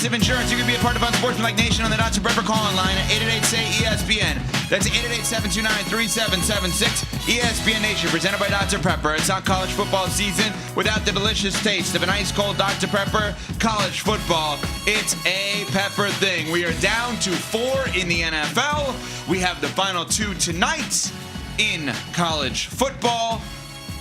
Progressive Insurance. You can be a part of Unsportsmanlike Nation on the Dr. Pepper call-in line at 888-SAY-ESPN. That's 888-729-3776. ESPN Nation, presented by Dr. Pepper. It's not college football season without the delicious taste of an ice-cold Dr. Pepper. College football, it's a pepper thing. We are down to 4 in the NFL. We have the final 2 tonight in college football.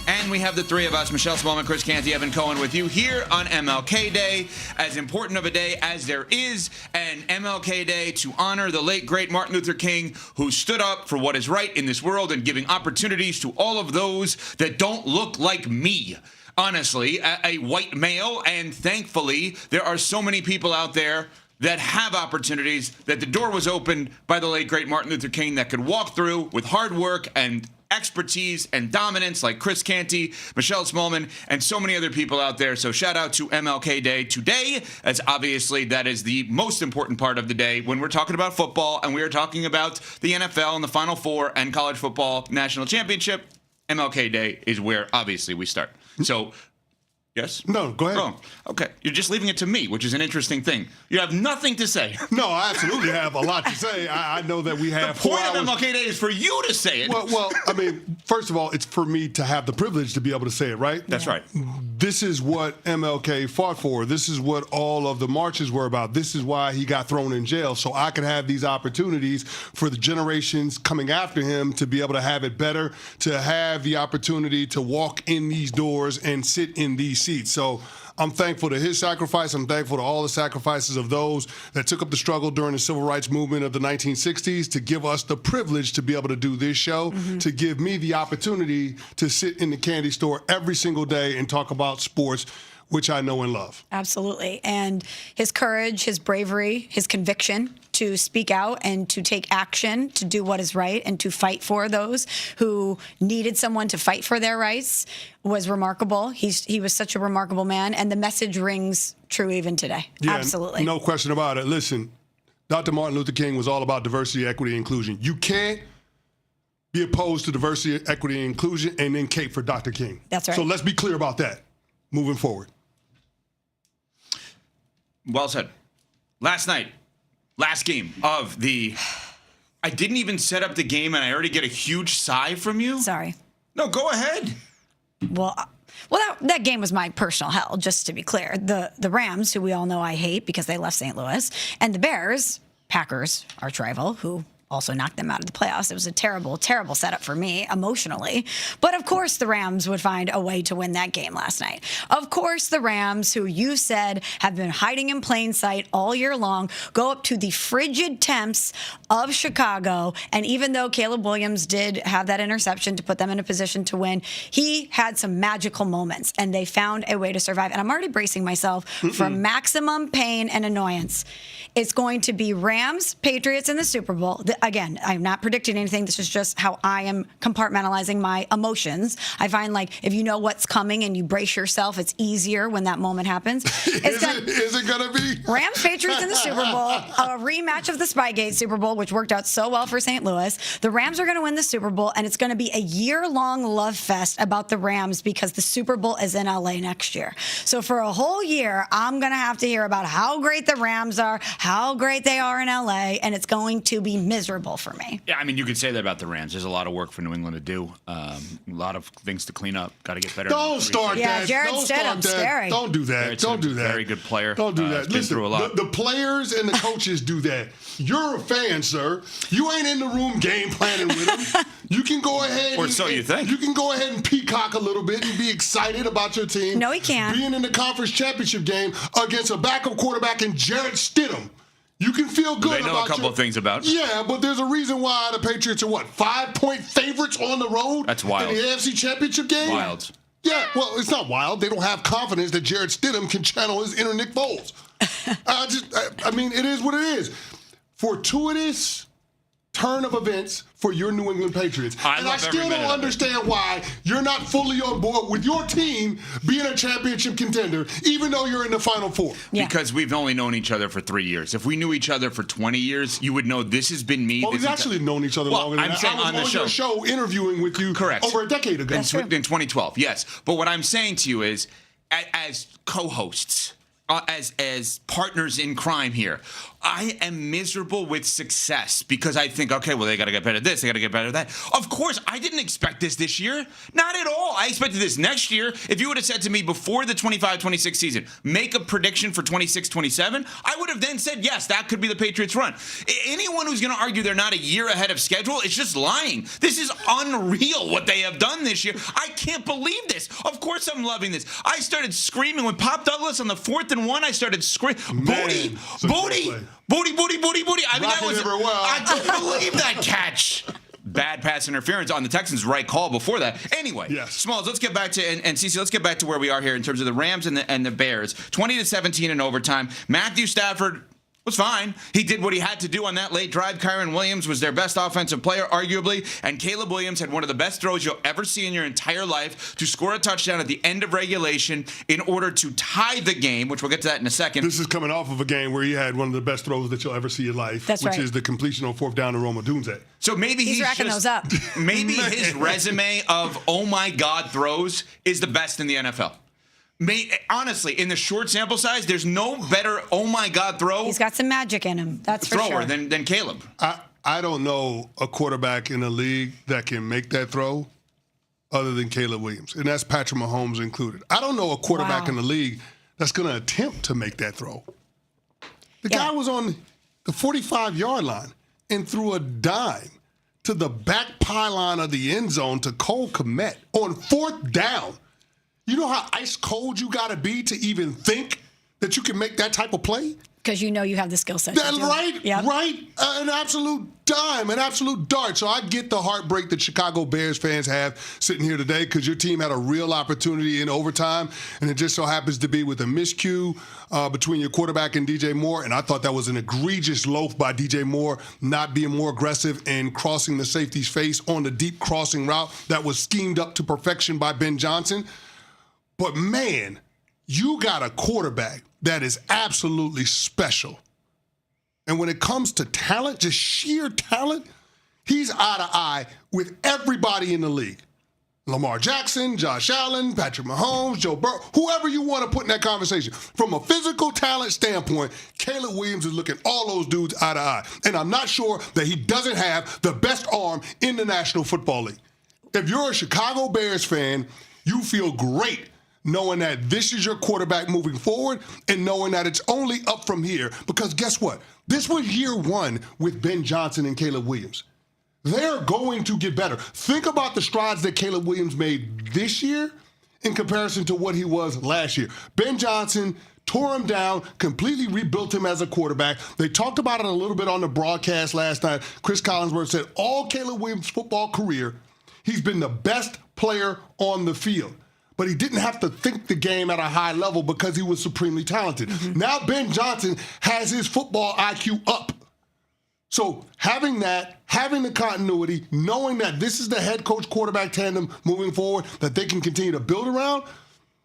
And we have the three of us, Michelle Smallman, Chris Canty, Evan Cohen, with you here on MLK Day. As important of a day as there is an MLK Day to honor the late, great Martin Luther King, who stood up for what is right in this world and giving opportunities to all of those that don't look like me. Honestly, a white male, and thankfully, there are so many people out there that have opportunities, that the door was opened by the late, great Martin Luther King, that could walk through with hard work and expertise and dominance like Chris Canty, Michelle Smallman, and so many other people out there. So shout out to MLK Day today, as obviously that is the most important part of the day when we're talking about football and we are talking about the NFL and the Final Four and college football national championship. MLK Day is where obviously we start. So, yes? No, go ahead. Oh, okay. You're just leaving it to me, which is an interesting thing. You have nothing to say. No, I absolutely have a lot to say. I know that we have 4 hours. The point of MLK Day is for you to say it. Well, I mean, first of all, it's for me to have the privilege to be able to say it, right? That's right. This is what MLK fought for. This is what all of the marches were about. This is why he got thrown in jail, so I could have these opportunities for the generations coming after him to be able to have it better, to have the opportunity to walk in these doors and sit in these seats. So I'm thankful to his sacrifice. I'm thankful to all the sacrifices of those that took up the struggle during the civil rights movement of the 1960s to give us the privilege to be able to do this show, to give me the opportunity to sit in the candy store every single day and talk about sports, which I know and love. Absolutely. And his courage, his bravery, his conviction to speak out and to take action, to do what is right, and to fight for those who needed someone to fight for their rights was remarkable. He was such a remarkable man, and the message rings true even today. Yeah, absolutely. No question about it. Listen, Dr. Martin Luther King was all about diversity, equity, and inclusion. You can't be opposed to diversity, equity, and inclusion and then cape for Dr. King. That's right. So let's be clear about that moving forward. Well said. Last night, last game of the... I didn't even set up the game, and I already get a huge sigh from you? Sorry. No, go ahead. Well, that game was my personal hell, just to be clear. The Rams, who we all know I hate because they left St. Louis, and the Bears, Packers, arch rival, who also knocked them out of the playoffs. It was a terrible, terrible setup for me emotionally. But of course the Rams would find a way to win that game last night. Of course the Rams, who you said have been hiding in plain sight all year long, go up to the frigid temps of Chicago. And even though Caleb Williams did have that interception to put them in a position to win, he had some magical moments and they found a way to survive. And I'm already bracing myself for maximum pain and annoyance. It's going to be Rams, Patriots in the Super Bowl. Again, I'm not predicting anything. This is just how I am compartmentalizing my emotions. I find like if you know what's coming and you brace yourself, it's easier when that moment happens. Is it going to be? Rams, Patriots in the Super Bowl, a rematch of the Spygate Super Bowl, which worked out so well for St. Louis. The Rams are going to win the Super Bowl, and it's going to be a year-long love fest about the Rams because the Super Bowl is in LA next year. So for a whole year, I'm going to have to hear about how great the Rams are, how great they are in LA, and it's going to be miserable for me. Yeah, I mean, you could say that about the Rams. There's a lot of work for New England to do. A lot of things to clean up. Got to get better. Don't start yeah, that. Jared Don't Stidham's start that. scary. Don't do that. Jared's Don't do a that. Very good player. Don't do that. Been Listen, through a lot. The players and the coaches do that. You're a fan, sir. You ain't in the room game planning with them. You can go ahead. Or so you think. You can go ahead and peacock a little bit and be excited about your team. No, he can't. Being in the conference championship game against a backup quarterback in Jared Stidham. You can feel good about They know a couple of things about. Yeah, but there's a reason why the Patriots are, 5-point favorites on the road? That's wild. In the AFC Championship game? Wild. Yeah, well, it's not wild. They don't have confidence that Jared Stidham can channel his inner Nick Foles. I mean, it is what it is. Fortuitous turn of events for your New England Patriots. I still don't understand why you're not fully on board with your team being a championship contender, even though you're in the Final Four. Yeah. Because we've only known each other for 3 years. If we knew each other for 20 years, you would know this has been me. Well, we've actually known each other longer than that. I was on your show interviewing with you over a decade ago. In 2012, yes. But what I'm saying to you is, as co-hosts as partners in crime here. I am miserable with success because I think, okay, well, they got to get better at this, they got to get better at that. Of course, I didn't expect this year. Not at all. I expected this next year. If you would have said to me before the 25-26 season, make a prediction for 26-27, I would have then said, yes, that could be the Patriots' run. Anyone who's going to argue they're not a year ahead of schedule is just lying. This is unreal what they have done this year. I can't believe this. Of course I'm loving this. I started screaming when Pop Douglas on the 4th and 1, I started screaming, booty, booty. Booty, booty, booty, booty. I mean, that was. I couldn't believe that catch. Bad pass interference on the Texans' right call before that. Anyway, yes. Smalls, let's get back to and CC, let's get back to where we are here in terms of the Rams and the Bears. 20-17 in overtime. Matthew Stafford was fine. He did what he had to do on that late drive. Kyron Williams was their best offensive player, arguably, and Caleb Williams had one of the best throws you'll ever see in your entire life to score a touchdown at the end of regulation in order to tie the game, which we'll get to that in a second. This is coming off of a game where he had one of the best throws that you'll ever see in your life, which is the completion on 4th down to Roma Dunze. So maybe he's racking those up. Maybe his resume of, oh my God, throws is the best in the NFL. Honestly, in the short sample size, there's no better oh my God throw. He's got some magic in him. That's for sure. than Caleb. I don't know a quarterback in the league that can make that throw other than Caleb Williams, and that's Patrick Mahomes included. I don't know a quarterback in the league that's going to attempt to make that throw. The guy was on the 45-yard line and threw a dime to the back pylon of the end zone to Cole Kmet on 4th down. You know how ice cold you got to be to even think that you can make that type of play? Because you know you have the skill set. That's right, yep. Right. An absolute dime, an absolute dart. So I get the heartbreak that Chicago Bears fans have sitting here today because your team had a real opportunity in overtime, and it just so happens to be with a miscue between your quarterback and DJ Moore. And I thought that was an egregious loaf by DJ Moore, not being more aggressive and crossing the safety's face on the deep crossing route that was schemed up to perfection by Ben Johnson. But, man, you got a quarterback that is absolutely special. And when it comes to talent, just sheer talent, he's eye to eye with everybody in the league. Lamar Jackson, Josh Allen, Patrick Mahomes, Joe Burrow, whoever you want to put in that conversation. From a physical talent standpoint, Caleb Williams is looking all those dudes eye to eye. And I'm not sure that he doesn't have the best arm in the National Football League. If you're a Chicago Bears fan, you feel great knowing that this is your quarterback moving forward and knowing that it's only up from here. Because guess what? This was year one with Ben Johnson and Caleb Williams. They're going to get better. Think about the strides that Caleb Williams made this year in comparison to what he was last year. Ben Johnson tore him down, completely rebuilt him as a quarterback. They talked about it a little bit on the broadcast last night. Chris Collinsworth said all Caleb Williams' football career, he's been the best player on the field. But he didn't have to think the game at a high level because he was supremely talented. Mm-hmm. Now Ben Johnson has his football IQ up. So having that, having the continuity, knowing that this is the head coach quarterback tandem moving forward that they can continue to build around,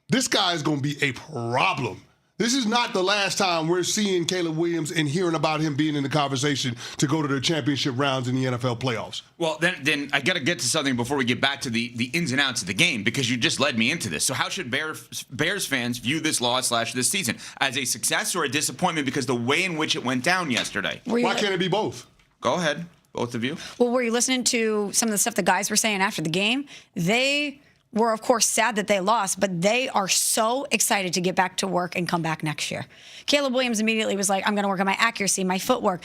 this guy is going to be a problem. This is not the last time we're seeing Caleb Williams and hearing about him being in the conversation to go to the championship rounds in the NFL playoffs. Well, then I got to get to something before we get back to the ins and outs of the game because you just led me into this. So how should Bears fans view this loss / this season? As a success or a disappointment because the way in which it went down yesterday? Why can't it be both? Go ahead, both of you. Well, were you listening to some of the stuff the guys were saying after the game? They were, of course, sad that they lost, but they are so excited to get back to work and come back next year. Caleb Williams immediately was like, I'm going to work on my accuracy, my footwork.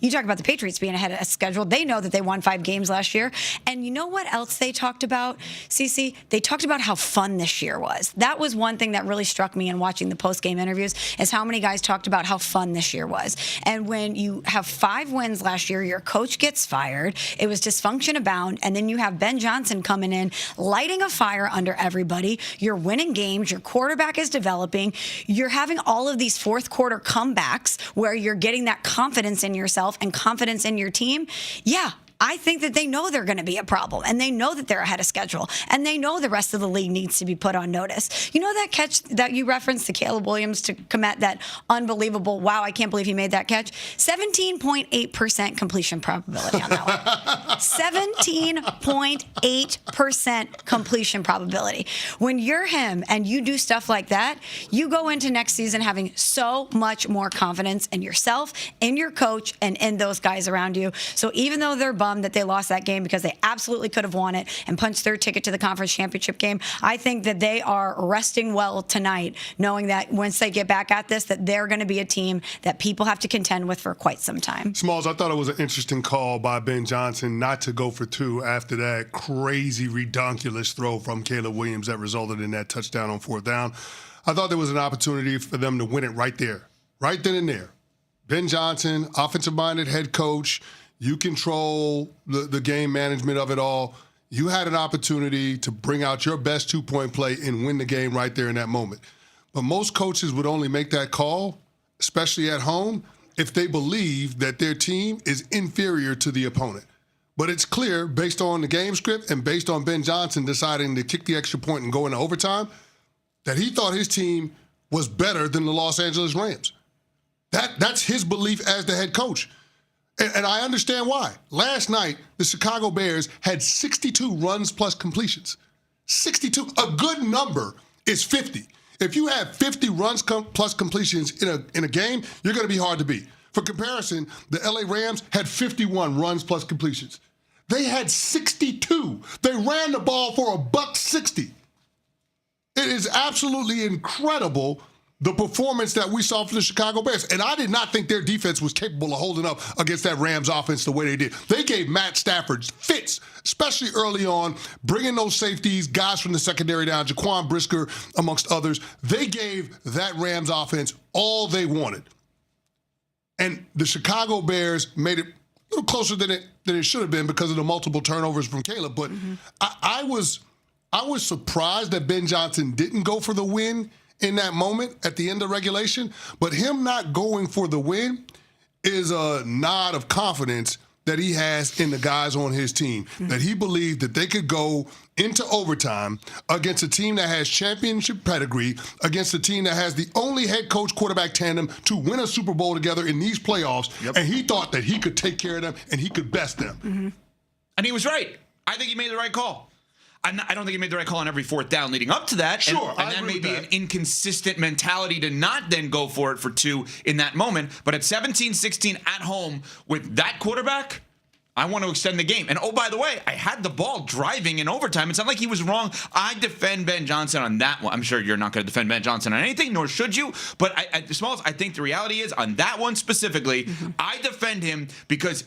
You talk about the Patriots being ahead of schedule. They know that they won 5 games last year. And you know what else they talked about, Cece? They talked about how fun this year was. That was one thing that really struck me in watching the post-game interviews is how many guys talked about how fun this year was. And when you have 5 wins last year, your coach gets fired. It was dysfunction abound. And then you have Ben Johnson coming in, lighting a fire under everybody. You're winning games. Your quarterback is developing. You're having all of these fourth quarter comebacks where you're getting that confidence in yourself and confidence in your team. Yeah, I think that they know they're going to be a problem, and they know that they're ahead of schedule, and they know the rest of the league needs to be put on notice. You know that catch that you referenced to Caleb Williams to commit that unbelievable, wow, I can't believe he made that catch? 17.8% completion probability on that one. 17.8% completion probability. When you're him and you do stuff like that, you go into next season having so much more confidence in yourself, in your coach, and in those guys around you. So even though they're bummed that they lost that game because they absolutely could have won it and punched their ticket to the conference championship game, I think that they are resting well tonight, knowing that once they get back at this, that they're going to be a team that people have to contend with for quite some time. Smalls, I thought it was an interesting call by Ben Johnson not to go for two after that crazy, redonkulous throw from Caleb Williams that resulted in that touchdown on 4th down. I thought there was an opportunity for them to win it right there, right then and there. Ben Johnson, offensive-minded head coach, you control the game management of it all. You had an opportunity to bring out your best two-point play and win the game right there in that moment. But most coaches would only make that call, especially at home, if they believe that their team is inferior to the opponent. But it's clear, based on the game script and based on Ben Johnson deciding to kick the extra point and go into overtime, that he thought his team was better than the Los Angeles Rams. That's his belief as the head coach. And I understand why. Last night, the Chicago Bears had 62 runs plus completions. 62. A good number is 50. If you have 50 runs plus completions in a game, you're going to be hard to beat. For comparison, the LA Rams had 51 runs plus completions. They had 62. They ran the ball for $160. It is absolutely incredible, the performance that we saw from the Chicago Bears. And I did not think their defense was capable of holding up against that Rams offense the way they did. They gave Matt Stafford fits, especially early on, bringing those safeties, guys from the secondary down, Jaquan Brisker, amongst others. They gave that Rams offense all they wanted. And the Chicago Bears made it a little closer than it should have been because of the multiple turnovers from Caleb. But I was surprised that Ben Johnson didn't go for the win in that moment at the end of regulation. But him not going for the win is a nod of confidence that he has in the guys on his team, that he believed that they could go into overtime against a team that has championship pedigree, against a team that has the only head coach quarterback tandem to win a Super Bowl together in these playoffs. Yep. And he thought that he could take care of them and he could best them. And he was right. I think he made the right call. I don't think he made the right call on every 4th down leading up to that. Sure, and that may be an inconsistent mentality to not then go for it for 2 in that moment. But at 17-16 at home with that quarterback, I want to extend the game. And, oh, by the way, I had the ball driving in overtime. It's not like he was wrong. I defend Ben Johnson on that one. I'm sure you're not going to defend Ben Johnson on anything, nor should you. But, Smalls, I think the reality is on that one specifically, I defend him because